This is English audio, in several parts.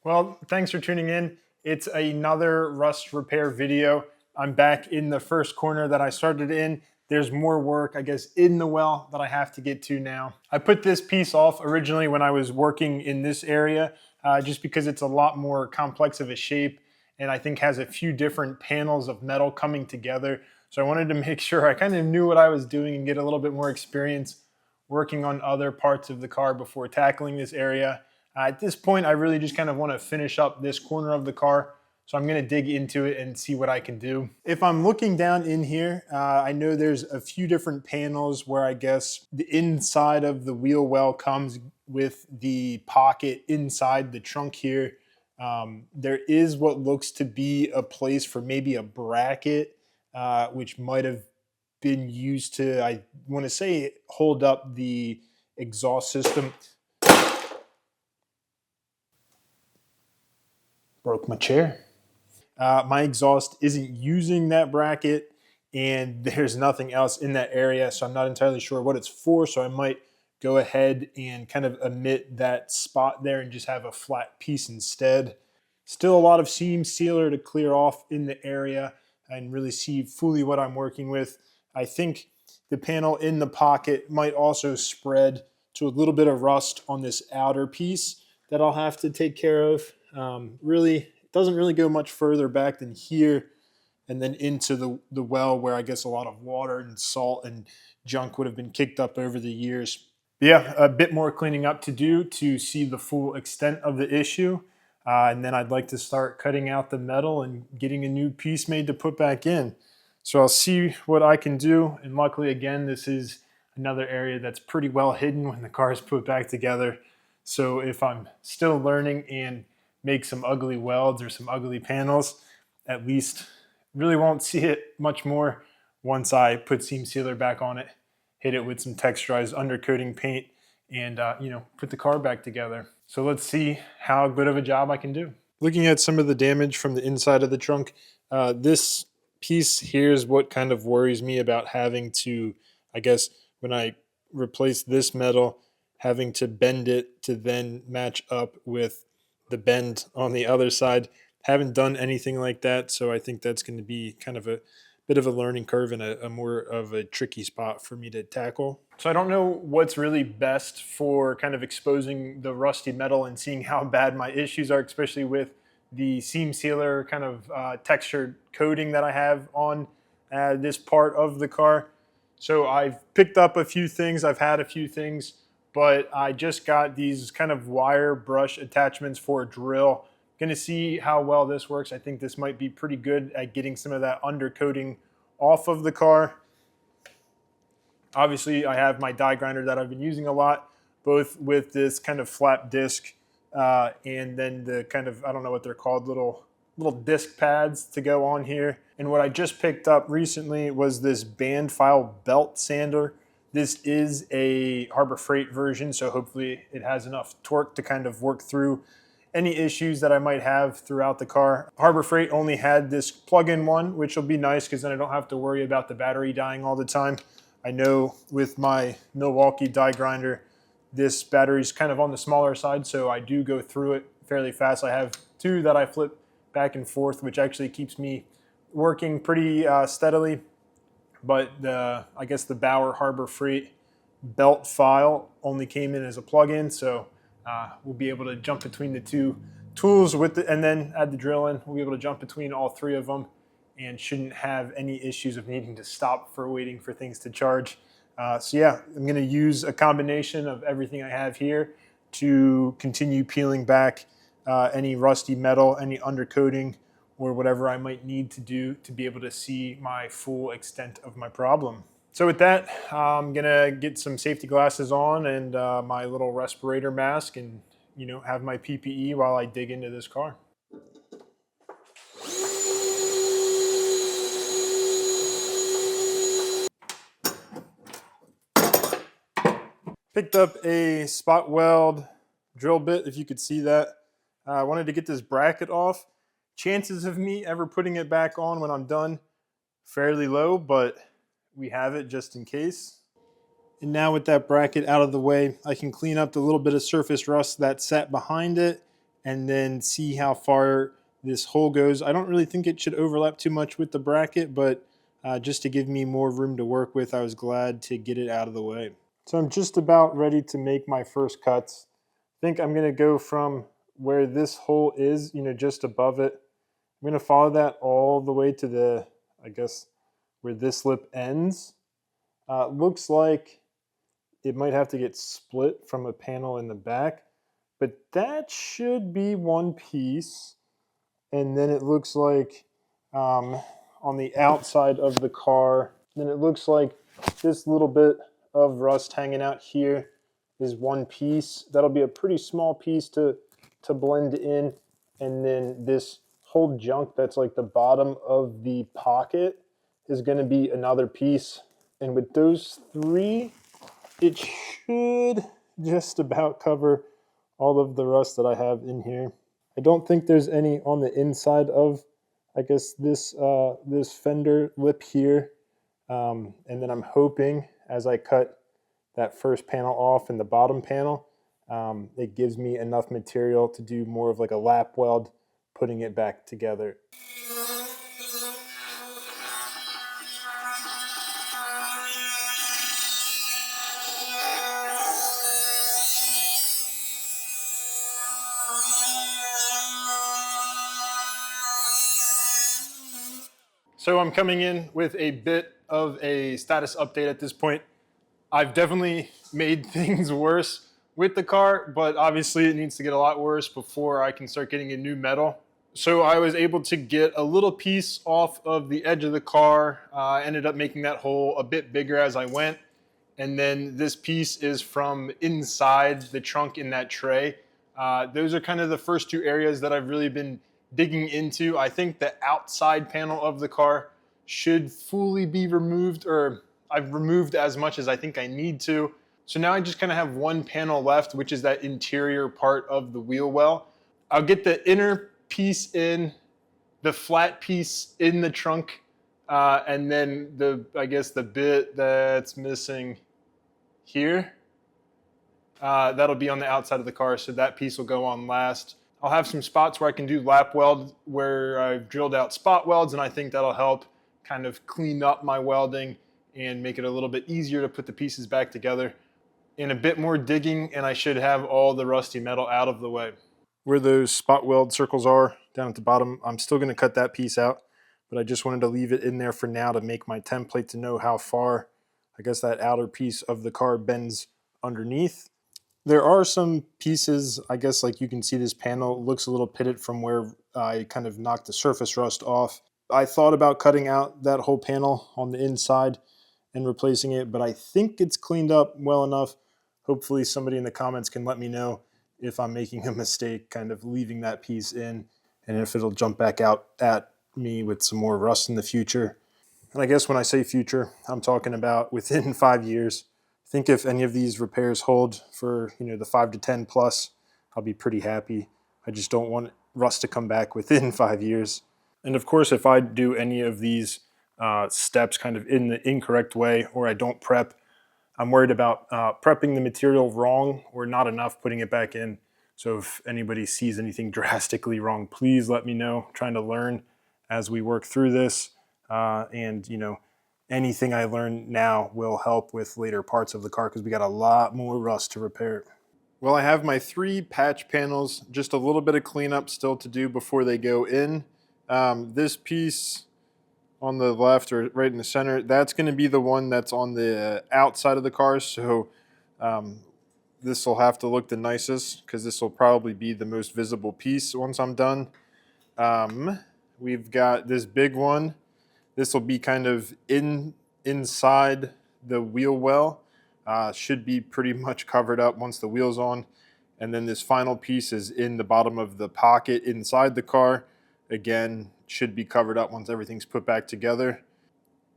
Well, thanks for tuning in. It's another rust repair video. I'm back in the first corner that I started in. There's more work, I guess, in the well that I have to get to now. I put this piece off originally when I was working in this area, just because it's a lot more complex of a shape and I think has a few different panels of metal coming together. So I wanted to make sure I kind of knew what I was doing and get a little bit more experience working on other parts of the car before tackling this area. At this point, I really just kind of want to finish up this corner of the car. So I'm going to dig into it and see what I can do. If I'm looking down in here, I know there's a few different panels where I guess the inside of the wheel well comes with the pocket inside the trunk here. There is what looks to be a place for maybe a bracket, which might have been used to, I want to say, hold up the exhaust system. Broke my chair. My exhaust isn't using that bracket and there's nothing else in that area, so I'm not entirely sure what it's for, so I might go ahead and kind of omit that spot there and just have a flat piece instead. Still a lot of seam sealer to clear off in the area and really see fully what I'm working with. I think the panel in the pocket might also spread to a little bit of rust on this outer piece that I'll have to take care of. Really, it doesn't really go much further back than here and then into the well where I guess a lot of water and salt and junk would have been kicked up over the years. But yeah, a bit more cleaning up to do to see the full extent of the issue. And then I'd like to start cutting out the metal and getting a new piece made to put back in. So I'll see what I can do. And luckily, again, this is another area that's pretty well hidden when the car is put back together. So if I'm still learning and make some ugly welds or some ugly panels, at least really won't see it much more once I put seam sealer back on it, hit it with some texturized undercoating paint, and put the car back together. So let's see how good of a job I can do. Looking at some of the damage from the inside of the trunk, this piece here is what kind of worries me about having to, I guess, when I replace this metal, having to bend it to then match up with the bend on the other side. Haven't done anything like that, so I think that's going to be kind of a bit of a learning curve and a more of a tricky spot for me to tackle. So I don't know what's really best for kind of exposing the rusty metal and seeing how bad my issues are, especially with the seam sealer kind of textured coating that I have on this part of the car. So I've picked up a few things, I've had a few things, but I just got these kind of wire brush attachments for a drill. Going to see how well this works. I think this might be pretty good at getting some of that undercoating off of the car. Obviously, I have my die grinder that I've been using a lot, both with this kind of flat disc and then the kind of, I don't know what they're called, little disc pads to go on here. And what I just picked up recently was this band file belt sander. This is a Harbor Freight version, so hopefully it has enough torque to kind of work through any issues that I might have throughout the car. Harbor Freight only had this plug-in one, which will be nice because then I don't have to worry about the battery dying all the time. I know with my Milwaukee die grinder, this battery's kind of on the smaller side, so I do go through it fairly fast. I have two that I flip back and forth, which actually keeps me working pretty steadily. But I guess the Bauer Harbor Freight belt file only came in as a plug-in, so we'll be able to jump between the two tools and then add the drill in. We'll be able to jump between all three of them and shouldn't have any issues of needing to stop for waiting for things to charge. So yeah, I'm going to use a combination of everything I have here to continue peeling back any rusty metal, any undercoating, or whatever I might need to do to be able to see my full extent of my problem. So with that, I'm gonna get some safety glasses on and my little respirator mask and have my PPE while I dig into this car. Picked up a spot weld drill bit, if you could see that. I wanted to get this bracket off. Chances of me ever putting it back on when I'm done, fairly low, but we have it just in case. And now with that bracket out of the way, I can clean up the little bit of surface rust that sat behind it and then see how far this hole goes. I don't really think it should overlap too much with the bracket, but just to give me more room to work with, I was glad to get it out of the way. So I'm just about ready to make my first cuts. I think I'm going to go from where this hole is, just above it. I'm going to follow that all the way to the, I guess, where this lip ends. Looks like it might have to get split from a panel in the back, but that should be one piece. And then it looks like on the outside of the car, then it looks like this little bit of rust hanging out here is one piece. That'll be a pretty small piece to blend in. And then this whole junk that's like the bottom of the pocket is going to be another piece. And with those three, it should just about cover all of the rust that I have in here. I don't think there's any on the inside of, I guess, this this fender lip here. And then I'm hoping as I cut that first panel off in the bottom panel, it gives me enough material to do more of like a lap weld, putting it back together. So I'm coming in with a bit of a status update at this point. I've definitely made things worse with the car, but obviously it needs to get a lot worse before I can start getting a new metal. So I was able to get a little piece off of the edge of the car. I ended up making that hole a bit bigger as I went. And then this piece is from inside the trunk in that tray. Those are kind of the first two areas that I've really been digging into. I think the outside panel of the car should fully be removed, or I've removed as much as I think I need to. So now I just kind of have one panel left, which is that interior part of the wheel well. I'll get the inner piece in, the flat piece in the trunk, and then I guess the bit that's missing here, that'll be on the outside of the car, so that piece will go on last. I'll have some spots where I can do lap weld where I've drilled out spot welds, and I think that'll help kind of clean up my welding and make it a little bit easier to put the pieces back together. And a bit more digging, and I should have all the rusty metal out of the way. Where those spot weld circles are down at the bottom, I'm still going to cut that piece out, but I just wanted to leave it in there for now to make my template to know how far, I guess, that outer piece of the car bends underneath. There are some pieces, I guess, like you can see this panel looks a little pitted from where I kind of knocked the surface rust off. I thought about cutting out that whole panel on the inside and replacing it, but I think it's cleaned up well enough. Hopefully somebody in the comments can let me know if I'm making a mistake kind of leaving that piece in, and if it'll jump back out at me with some more rust in the future. And I guess when I say future, I'm talking about within 5 years. I think if any of these repairs hold for the 5 to 10 plus, I'll be pretty happy. I just don't want rust to come back within 5 years. And of course, if I do any of these steps kind of in the incorrect way, or I don't prep, I'm worried about prepping the material wrong or not enough putting it back in. So if anybody sees anything drastically wrong, please let me know. I'm trying to learn as we work through this. And anything I learn now will help with later parts of the car because we got a lot more rust to repair. Well, I have my 3 patch panels, just a little bit of cleanup still to do before they go in. This piece on the left or right in the center, that's going to be the one that's on the outside of the car. So this will have to look the nicest because this will probably be the most visible piece once I'm done. We've got this big one. This will be kind of inside the wheel well. Should be pretty much covered up once the wheel's on. And then this final piece is in the bottom of the pocket inside the car. Again, should be covered up once everything's put back together.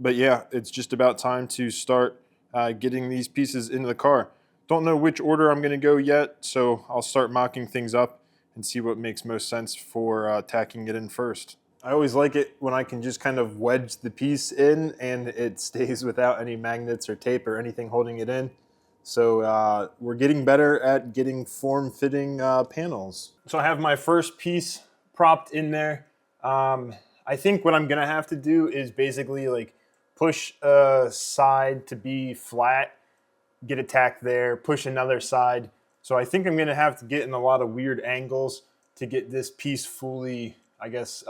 But yeah, it's just about time to start getting these pieces into the car. Don't know which order I'm going to go yet, so I'll start mocking things up and see what makes most sense for tacking it in first. I always like it when I can just kind of wedge the piece in and it stays without any magnets or tape or anything holding it in. So we're getting better at getting form-fitting panels. So I have my first piece propped in there. I think what I'm gonna have to do is basically like push a side to be flat, get a tack there, push another side. So I think I'm gonna have to get in a lot of weird angles to get this piece fully, I guess,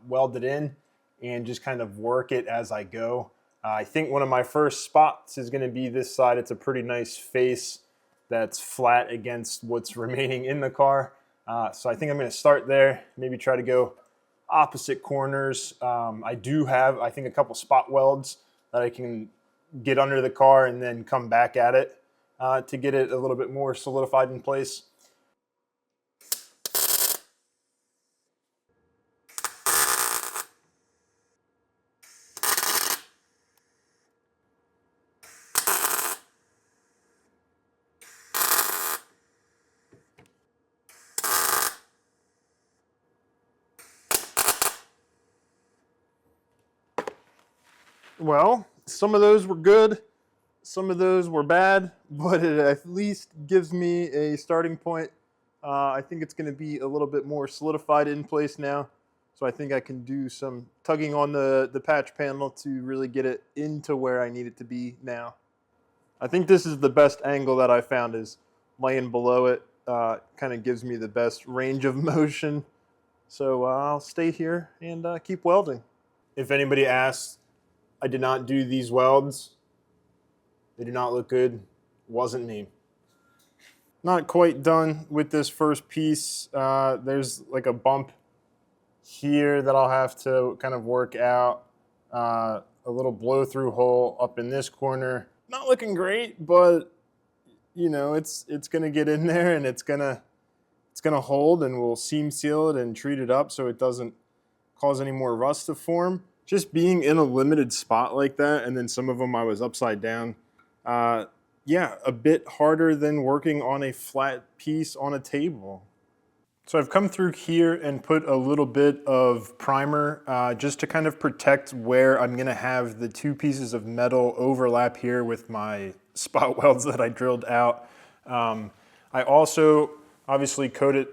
welded in and just kind of work it as I go. I think one of my first spots is gonna be this side. It's a pretty nice face that's flat against what's remaining in the car. So I think I'm gonna start there, maybe try to go opposite corners. I do have, I think, a couple spot welds that I can get under the car and then come back at it to get it a little bit more solidified in place. Well, some of those were good, some of those were bad, but it at least gives me a starting point. I think it's going to be a little bit more solidified in place now. So I think I can do some tugging on the patch panel to really get it into where I need it to be now. I think this is the best angle that I found, is laying below it. Kind of gives me the best range of motion. So I'll stay here and keep welding. If anybody asks, I did not do these welds. They do not look good. Wasn't me. Not quite done with this first piece. There's like a bump here that I'll have to kind of work out. A little blow through hole up in this corner. Not looking great, but you know, it's gonna get in there and it's gonna hold, and we'll seam seal it and treat it up so it doesn't cause any more rust to form. Just being in a limited spot like that, and then some of them I was upside down. Yeah, a bit harder than working on a flat piece on a table. So I've come through here and put a little bit of primer just to kind of protect where I'm gonna have the two pieces of metal overlap here with my spot welds that I drilled out. I also obviously coated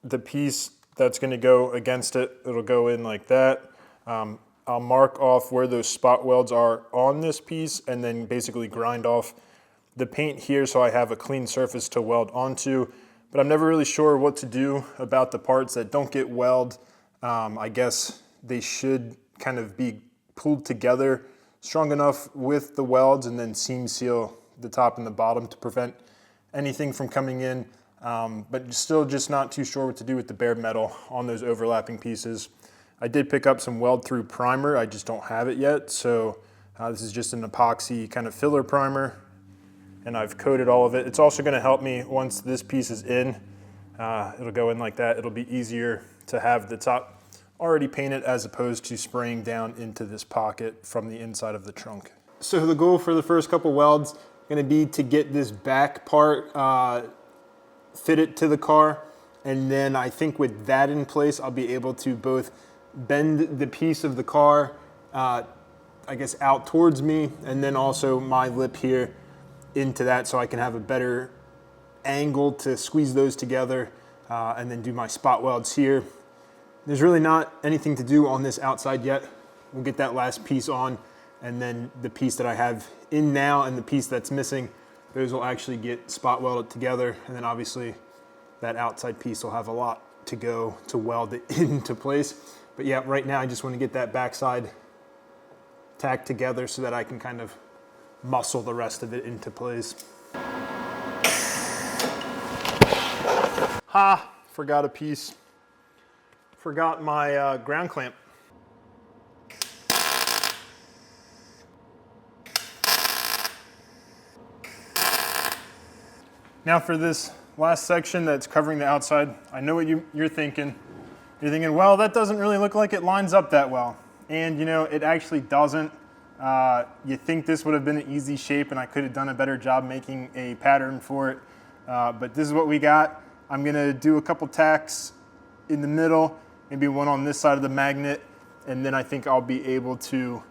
the piece that's gonna go against it. It'll go in like that. I'll mark off where those spot welds are on this piece and then basically grind off the paint here so I have a clean surface to weld onto. But I'm never really sure what to do about the parts that don't get welded. I guess they should kind of be pulled together strong enough with the welds and then seam seal the top and the bottom to prevent anything from coming in. But still just not too sure what to do with the bare metal on those overlapping pieces. I did pick up some weld through primer. I just don't have it yet. So this is just an epoxy kind of filler primer, and I've coated all of it. It's also gonna help me once this piece is in. It'll go in like that. It'll be easier to have the top already painted as opposed to spraying down into this pocket from the inside of the trunk. So the goal for the first couple welds gonna be to get this back part fitted to the car. And then I think with that in place, I'll be able to both bend the piece of the car, I guess, out towards me, and then also my lip here into that so I can have a better angle to squeeze those together and then do my spot welds here. There's really not anything to do on this outside yet. We'll get that last piece on, and then the piece that I have in now and the piece that's missing, those will actually get spot welded together, and then obviously that outside piece will have a lot to go to weld it into place. But yeah, right now I just want to get that backside tacked together so that I can kind of muscle the rest of it into place. Ha, forgot a piece. Forgot my ground clamp. Now for this last section that's covering the outside, I know what you're thinking. You're thinking, well, that doesn't really look like it lines up that well. And you know, it actually doesn't. You think this would have been an easy shape and I could have done a better job making a pattern for it. But this is what we got. I'm gonna do a couple tacks in the middle, maybe one on this side of the magnet, and then I think I'll be able to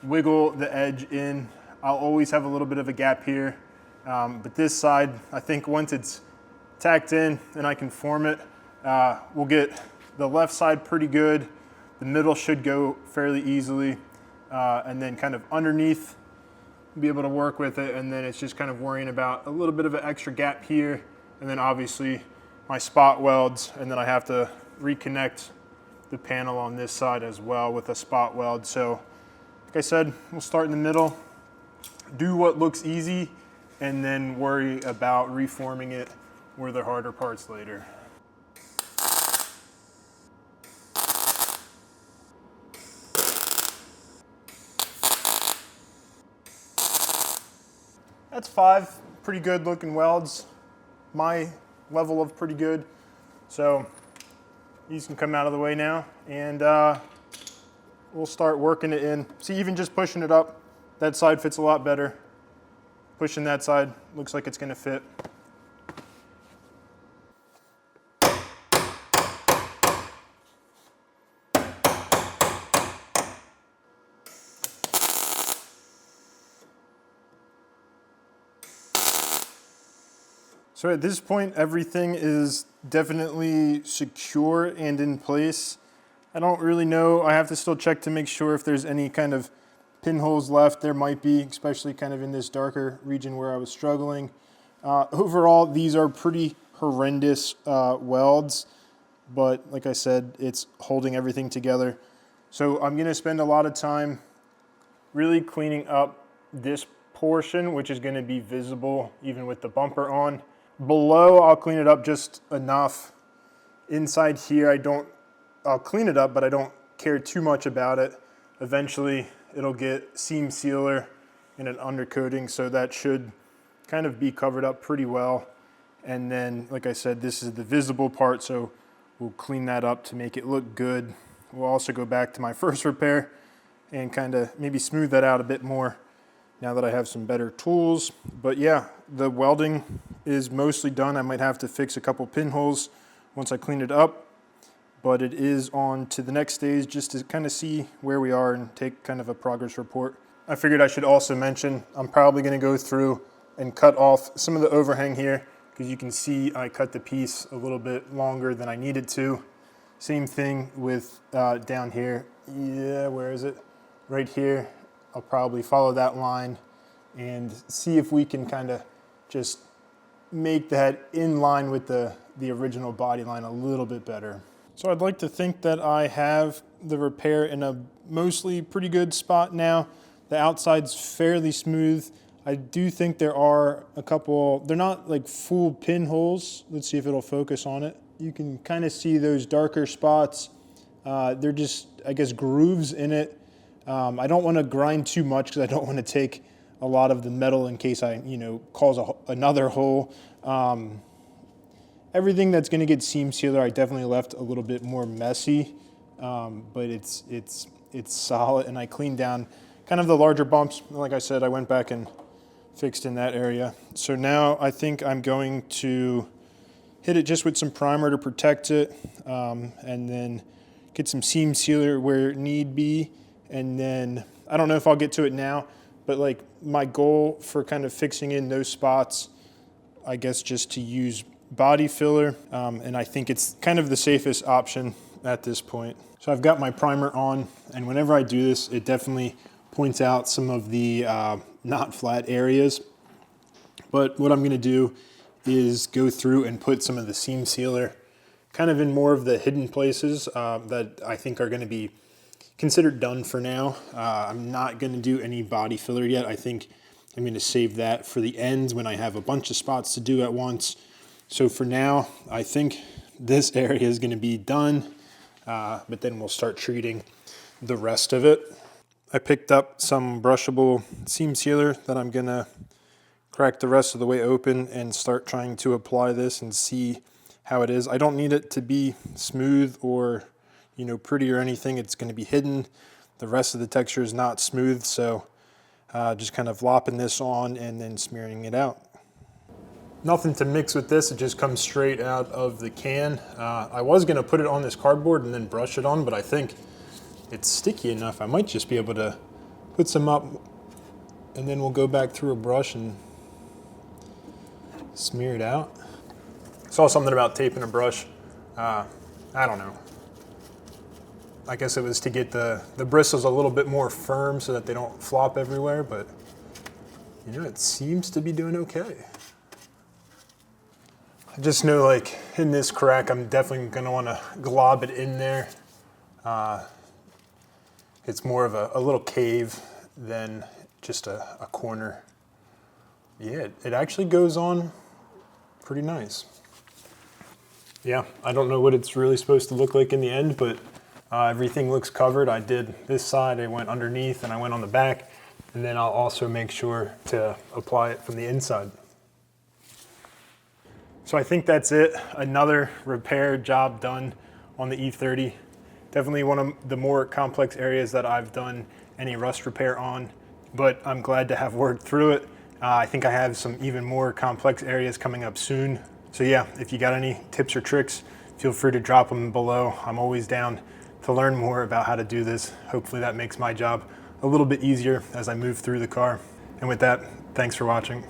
wiggle the edge in. I'll always have a little bit of a gap here But this side, I think once it's tacked in and I can form it, we'll get the left side pretty good. The middle should go fairly easily. And then kind of underneath, be able to work with it. And then it's just kind of worrying about a little bit of an extra gap here. And then obviously my spot welds. And then I have to reconnect the panel on this side as well with a spot weld. So like I said, we'll start in the middle, do what looks easy, and then worry about reforming it where the harder parts later. That's 5 pretty good looking welds, my level of pretty good. So these can come out of the way now, and we'll start working it in. See, even just pushing it up, that side fits a lot better. Pushing that side, looks like it's gonna fit. So at this point, everything is definitely secure and in place. I don't really know. I have to still check to make sure if there's any kind of pinholes left. There might be, especially kind of in this darker region where I was struggling. Overall, these are pretty horrendous welds, but like I said, it's holding everything together. So I'm gonna spend a lot of time really cleaning up this portion, which is gonna be visible even with the bumper on. Below, I'll clean it up just enough. Inside here, I'll clean it up, but I don't care too much about it. Eventually, it'll get seam sealer and an undercoating, so that should kind of be covered up pretty well. And then, like I said, this is the visible part, so we'll clean that up to make it look good. We'll also go back to my first repair and kind of maybe smooth that out a bit more now that I have some better tools. But yeah, the welding is mostly done. I might have to fix a couple pinholes once I clean it up, but it is on to the next stage just to kind of see where we are and take kind of a progress report. I figured I should also mention, I'm probably gonna go through and cut off some of the overhang here, because you can see I cut the piece a little bit longer than I needed to. Same thing with down here. Yeah, where is it? Right here. I'll probably follow that line and see if we can kind of just make that in line with the original body line a little bit better. So I'd like to think that I have the repair in a mostly pretty good spot now. The outside's fairly smooth. I do think there are a couple, they're not like full pinholes. Let's see if it'll focus on it. You can kind of see those darker spots. They're just, I guess, grooves in it. I don't want to grind too much because I don't want to take a lot of the metal in case I, cause another hole. Everything that's going to get seam sealer, I definitely left a little bit more messy, but it's solid, and I cleaned down kind of the larger bumps. Like I said, I went back and fixed in that area. So now I think I'm going to hit it just with some primer to protect it, and then get some seam sealer where need be. And then, I don't know if I'll get to it now, but like my goal for kind of fixing in those spots, I guess just to use body filler, and I think it's kind of the safest option at this point. So I've got my primer on, and whenever I do this, it definitely points out some of the not flat areas. But what I'm gonna do is go through and put some of the seam sealer kind of in more of the hidden places that I think are gonna be considered done for now. I'm not gonna do any body filler yet. I think I'm gonna save that for the end when I have a bunch of spots to do at once. So for now, I think this area is gonna be done, but then we'll start treating the rest of it. I picked up some brushable seam sealer that I'm gonna crack the rest of the way open and start trying to apply this and see how it is. I don't need it to be smooth or pretty or anything. It's going to be hidden. The rest of the texture is not smooth, so just kind of lopping this on and then smearing it out. Nothing to mix with this, it just comes straight out of the can. I was going to put it on this cardboard and then brush it on, but I think it's sticky enough. I might just be able to put some up and then we'll go back through a brush and smear it out. Saw something about taping a brush. I don't know. I guess it was to get the bristles a little bit more firm so that they don't flop everywhere, but you know, it seems to be doing okay. I just know, like, in this crack, I'm definitely gonna wanna glob it in there. It's more of a little cave than just a corner. Yeah, it actually goes on pretty nice. Yeah, I don't know what it's really supposed to look like in the end, but everything looks covered. I did this side, I went underneath, and I went on the back, and then I'll also make sure to apply it from the inside. So I think that's it. Another repair job done on the E30. Definitely one of the more complex areas that I've done any rust repair on, but I'm glad to have worked through it. I think I have some even more complex areas coming up soon. So yeah, if you got any tips or tricks, feel free to drop them below. I'm always down to learn more about how to do this. Hopefully that makes my job a little bit easier as I move through the car. And with that, thanks for watching.